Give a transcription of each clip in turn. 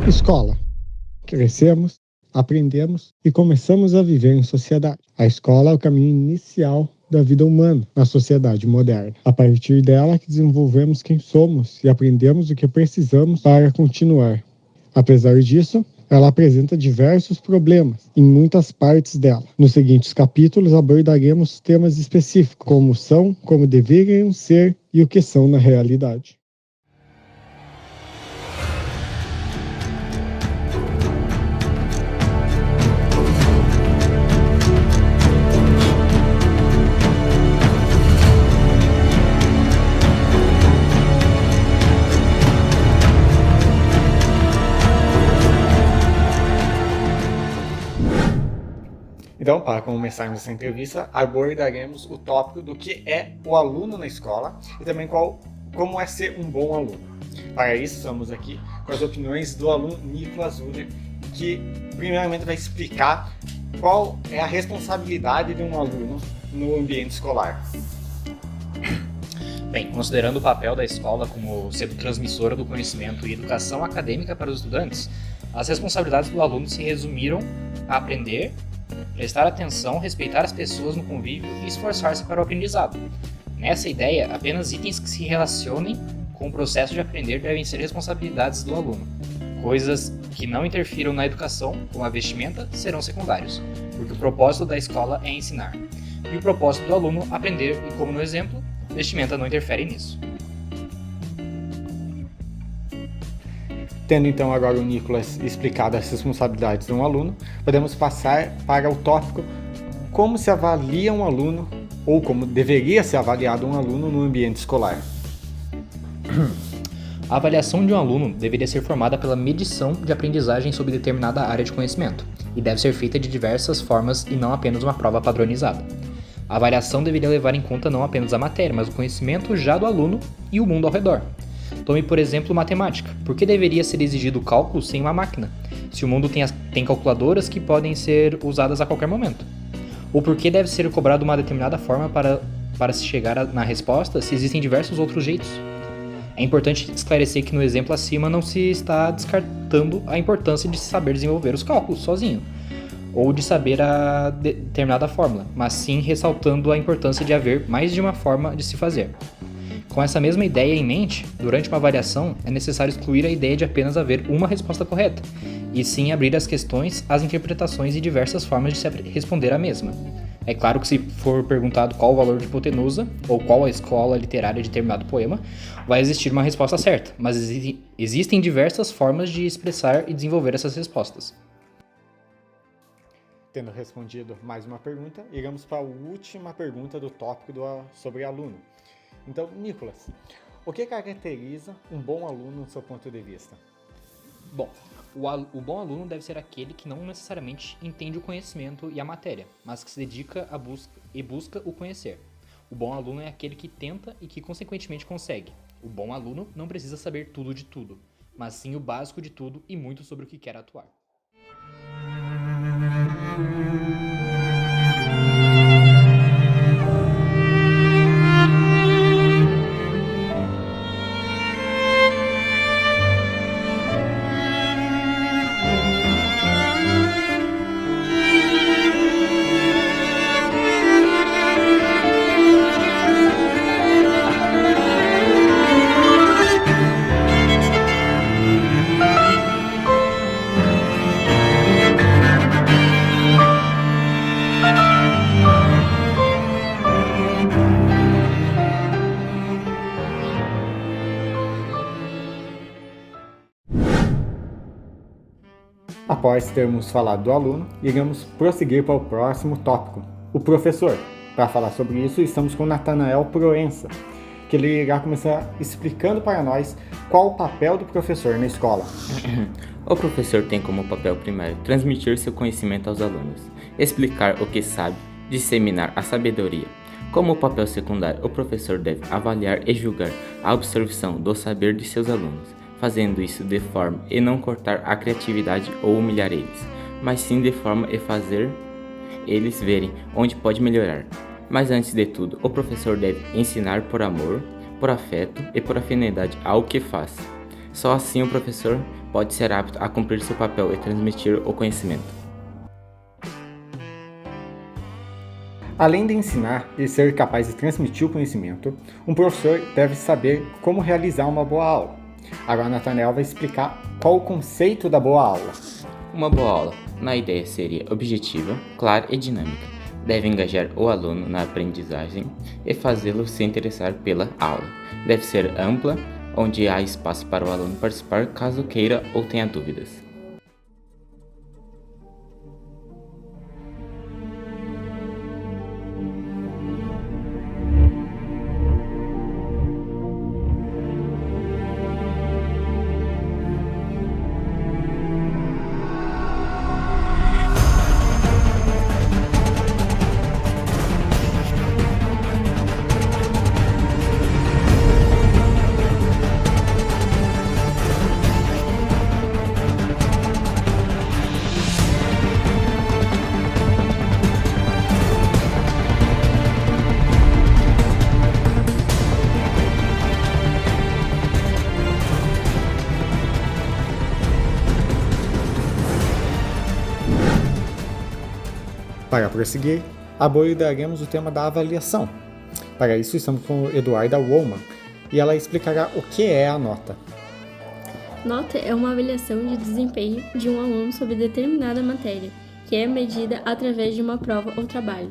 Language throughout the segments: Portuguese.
Escola. Crescemos, aprendemos e começamos a viver em sociedade. A escola é o caminho inicial da vida humana na sociedade moderna. A partir dela que desenvolvemos quem somos e aprendemos o que precisamos para continuar. Apesar disso, ela apresenta diversos problemas em muitas partes dela. Nos seguintes capítulos abordaremos temas específicos, como são, como deveriam ser e o que são na realidade. Então, para começarmos essa entrevista, abordaremos o tópico do que é o aluno na escola e também como é ser um bom aluno. Para isso, estamos aqui com as opiniões do aluno Nicolas Uller, que primeiramente vai explicar qual é a responsabilidade de um aluno no ambiente escolar. Bem, considerando o papel da escola como sendo transmissora do conhecimento e educação acadêmica para os estudantes, as responsabilidades do aluno se resumiram a aprender, prestar atenção, respeitar as pessoas no convívio e esforçar-se para o aprendizado. Nessa ideia, apenas itens que se relacionem com o processo de aprender devem ser responsabilidades do aluno. Coisas que não interfiram na educação, como a vestimenta, serão secundários, porque o propósito da escola é ensinar. E o propósito do aluno aprender, e como no exemplo, vestimenta não interfere nisso. Tendo então agora o Nicolas explicado as responsabilidades de um aluno, podemos passar para o tópico como se avalia um aluno ou como deveria ser avaliado um aluno no ambiente escolar. A avaliação de um aluno deveria ser formada pela medição de aprendizagem sobre determinada área de conhecimento e deve ser feita de diversas formas e não apenas uma prova padronizada. A avaliação deveria levar em conta não apenas a matéria, mas o conhecimento já do aluno e o mundo ao redor. Tome, por exemplo, matemática. Por que deveria ser exigido cálculo sem uma máquina, se o mundo tem calculadoras que podem ser usadas a qualquer momento? Ou por que deve ser cobrado uma determinada forma para se chegar na resposta, se existem diversos outros jeitos? É importante esclarecer que no exemplo acima não se está descartando a importância de saber desenvolver os cálculos sozinho, ou de saber a determinada fórmula, mas sim ressaltando a importância de haver mais de uma forma de se fazer. Com essa mesma ideia em mente, durante uma avaliação, é necessário excluir a ideia de apenas haver uma resposta correta, e sim abrir as questões às interpretações e diversas formas de se responder à mesma. É claro que se for perguntado qual o valor de hipotenusa, ou qual a escola literária de determinado poema, vai existir uma resposta certa, mas existem diversas formas de expressar e desenvolver essas respostas. Tendo respondido mais uma pergunta, iremos para a última pergunta do tópico sobre aluno. Então, Nicolas, o que caracteriza um bom aluno no seu ponto de vista? Bom, o bom aluno deve ser aquele que não necessariamente entende o conhecimento e a matéria, mas que se dedica e busca o conhecer. O bom aluno é aquele que tenta e que consequentemente consegue. O bom aluno não precisa saber tudo de tudo, mas sim o básico de tudo e muito sobre o que quer atuar. Após termos falado do aluno, iremos prosseguir para o próximo tópico, o professor. Para falar sobre isso, estamos com Natanael Proença, que ele irá começar explicando para nós qual o papel do professor na escola. O professor tem como papel primário transmitir seu conhecimento aos alunos, explicar o que sabe, disseminar a sabedoria. Como papel secundário, o professor deve avaliar e julgar a absorção do saber de seus alunos, fazendo isso de forma e não cortar a criatividade ou humilhar eles, mas sim de forma e fazer eles verem onde pode melhorar. Mas antes de tudo, o professor deve ensinar por amor, por afeto e por afinidade ao que faz. Só assim o professor pode ser apto a cumprir seu papel e transmitir o conhecimento. Além de ensinar e ser capaz de transmitir o conhecimento, um professor deve saber como realizar uma boa aula. Agora, Nathaniel vai explicar qual o conceito da boa aula. Uma boa aula, na ideia, seria objetiva, clara e dinâmica. Deve engajar o aluno na aprendizagem e fazê-lo se interessar pela aula. Deve ser ampla, onde há espaço para o aluno participar caso queira ou tenha dúvidas. Para prosseguir, abordaremos o tema da avaliação. Para isso, estamos com Eduarda Wollman e ela explicará o que é a nota. Nota é uma avaliação de desempenho de um aluno sobre determinada matéria, que é medida através de uma prova ou trabalho.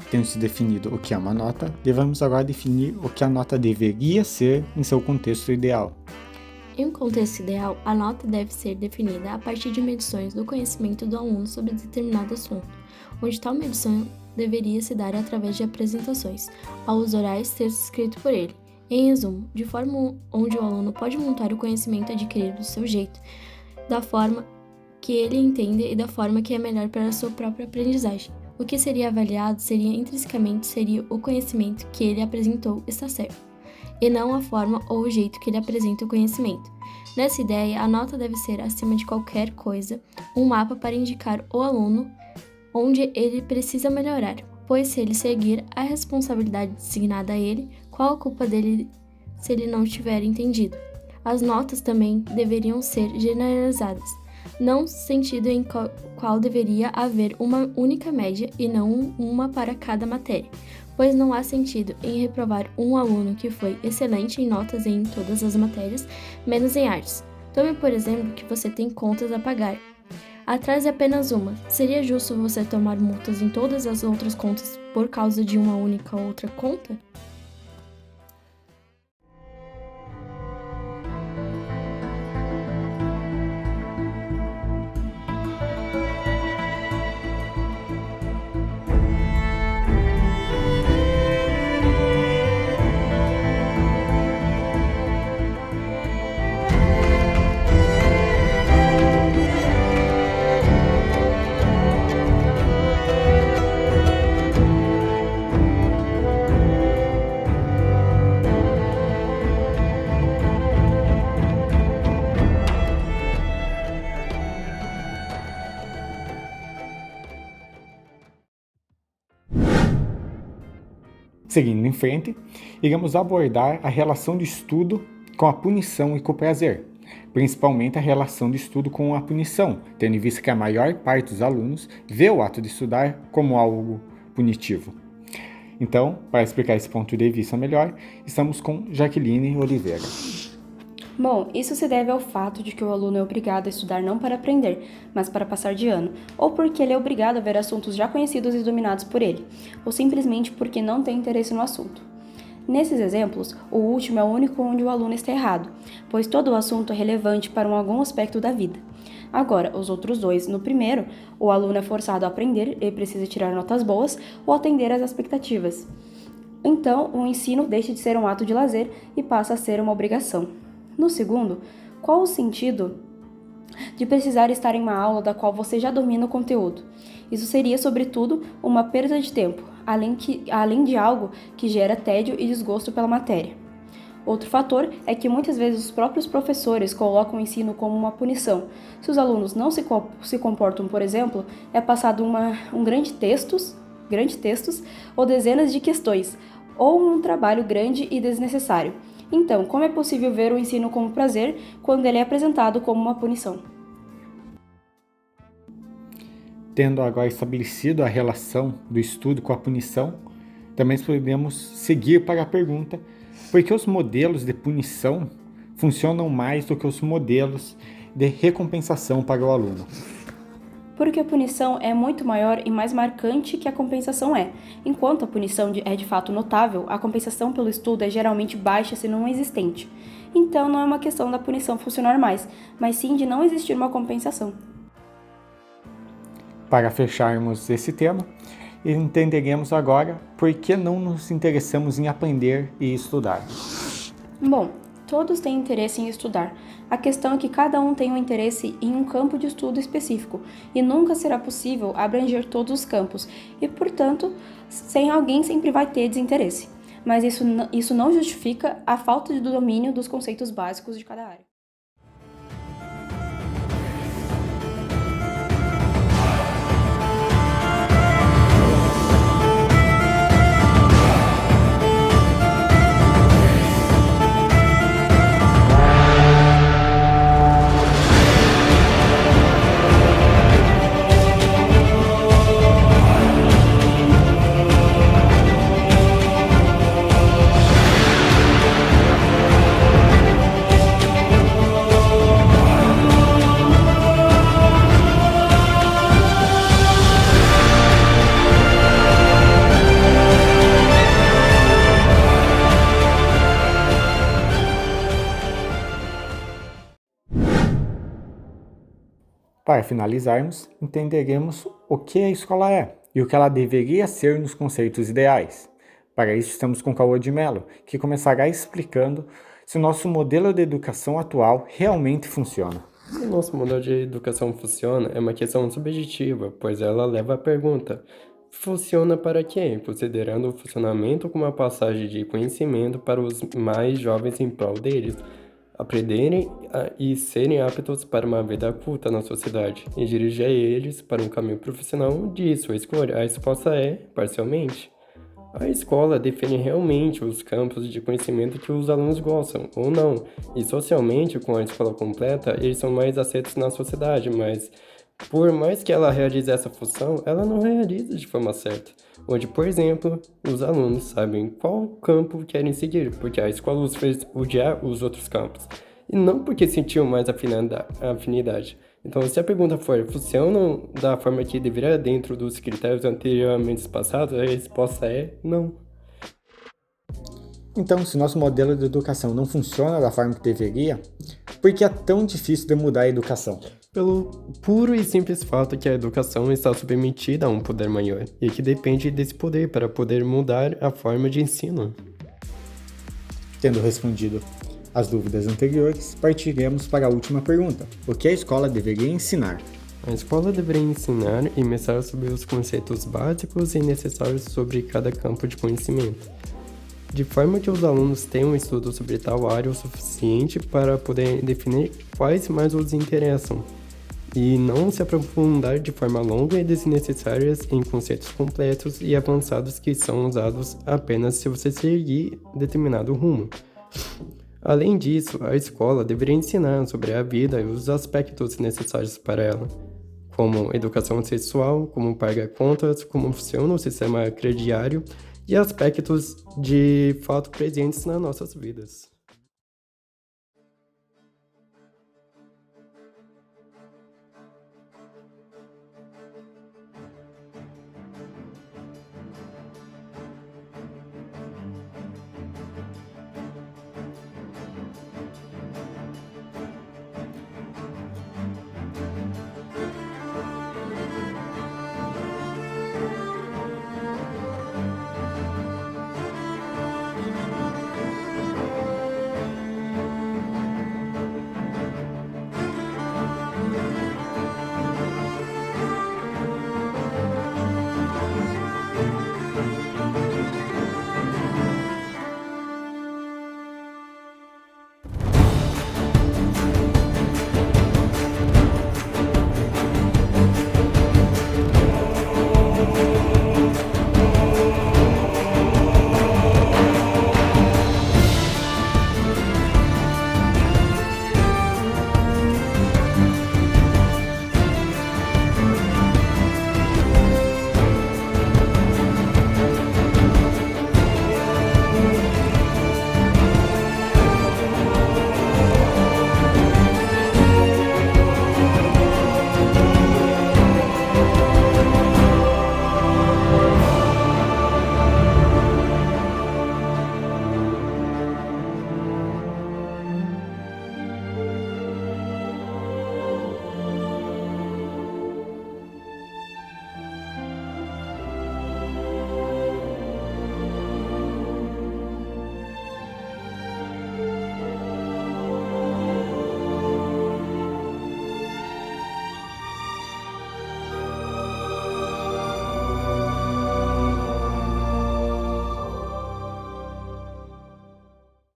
Tendo se definido o que é uma nota, devemos agora definir o que a nota deveria ser em seu contexto ideal. Em um contexto ideal, a nota deve ser definida a partir de medições do conhecimento do aluno sobre determinado assunto, onde tal medição deveria se dar através de apresentações, aos orais, texto escrito por ele. Em resumo, de forma onde o aluno pode montar o conhecimento adquirido do seu jeito, da forma que ele entende e da forma que é melhor para a sua própria aprendizagem. O que seria avaliado seria o conhecimento que ele apresentou está certo, e não a forma ou o jeito que ele apresenta o conhecimento. Nessa ideia, a nota deve ser, acima de qualquer coisa, um mapa para indicar o aluno onde ele precisa melhorar, pois se ele seguir a responsabilidade designada a ele, qual a culpa dele se ele não tiver entendido? As notas também deveriam ser generalizadas, não no sentido em qual deveria haver uma única média e não uma para cada matéria, pois não há sentido em reprovar um aluno que foi excelente em notas em todas as matérias, menos em artes. Tome, por exemplo, que você tem contas a pagar. Atrás é apenas uma. Seria justo você tomar multas em todas as outras contas por causa de uma única outra conta? Seguindo em frente, iremos abordar a relação de estudo com a punição e com o prazer, principalmente a relação de estudo com a punição, tendo em vista que a maior parte dos alunos vê o ato de estudar como algo punitivo. Então, para explicar esse ponto de vista melhor, estamos com Jaqueline Oliveira. Bom, isso se deve ao fato de que o aluno é obrigado a estudar não para aprender, mas para passar de ano, ou porque ele é obrigado a ver assuntos já conhecidos e dominados por ele, ou simplesmente porque não tem interesse no assunto. Nesses exemplos, o último é o único onde o aluno está errado, pois todo o assunto é relevante para algum aspecto da vida. Agora, os outros dois, no primeiro, o aluno é forçado a aprender e precisa tirar notas boas ou atender às expectativas. Então, o ensino deixa de ser um ato de lazer e passa a ser uma obrigação. No segundo, qual o sentido de precisar estar em uma aula da qual você já domina o conteúdo? Isso seria, sobretudo, uma perda de tempo, além de algo que gera tédio e desgosto pela matéria. Outro fator é que muitas vezes os próprios professores colocam o ensino como uma punição. Se os alunos não se comportam, por exemplo, é passado grandes textos ou dezenas de questões, ou um trabalho grande e desnecessário. Então, como é possível ver o ensino como prazer quando ele é apresentado como uma punição? Tendo agora estabelecido a relação do estudo com a punição, também podemos seguir para a pergunta: por que os modelos de punição funcionam mais do que os modelos de recompensação para o aluno? Porque a punição é muito maior e mais marcante que a compensação é. Enquanto a punição é de fato notável, a compensação pelo estudo é geralmente baixa, se não existente. Então não é uma questão da punição funcionar mais, mas sim de não existir uma compensação. Para fecharmos esse tema, entenderemos agora por que não nos interessamos em aprender e estudar. Bom, todos têm interesse em estudar. A questão é que cada um tem um interesse em um campo de estudo específico e nunca será possível abranger todos os campos e, portanto, sem alguém sempre vai ter desinteresse. Mas isso não justifica a falta de domínio dos conceitos básicos de cada área. Para finalizarmos, entenderemos o que a escola é e o que ela deveria ser nos conceitos ideais. Para isso, estamos com Cauã de Mello, que começará explicando se o nosso modelo de educação atual realmente funciona. Se o nosso modelo de educação funciona é uma questão subjetiva, pois ela leva à pergunta: funciona para quê? Considerando o funcionamento como uma passagem de conhecimento para os mais jovens em prol deles aprenderem e serem aptos para uma vida culta na sociedade e dirigir eles para um caminho profissional de sua escolha. A resposta é, parcialmente. A escola define realmente os campos de conhecimento que os alunos gostam, ou não, e socialmente, com a escola completa, eles são mais aceitos na sociedade, mas por mais que ela realize essa função, ela não realiza de forma certa, onde, por exemplo, os alunos sabem qual campo querem seguir, porque a escola os fez odiar os outros campos, e não porque sentiam mais afinidade. Então, se a pergunta for, funcionam da forma que deveria dentro dos critérios anteriormente passados, a resposta é não. Então, se nosso modelo de educação não funciona da forma que deveria, por que é tão difícil de mudar a educação? Pelo puro e simples fato que a educação está submetida a um poder maior e que depende desse poder para poder mudar a forma de ensino. Tendo respondido as dúvidas anteriores, partiremos para a última pergunta: o que a escola deveria ensinar? A escola deveria ensinar e mestrar sobre os conceitos básicos e necessários sobre cada campo de conhecimento, de forma que os alunos tenham um estudo sobre tal área o suficiente para poder definir quais mais os interessam, e não se aprofundar de forma longa e desnecessária em conceitos complexos e avançados que são usados apenas se você seguir determinado rumo. Além disso, a escola deveria ensinar sobre a vida e os aspectos necessários para ela, como educação sexual, como pagar contas, como funciona o sistema crediário e aspectos de fato presentes nas nossas vidas.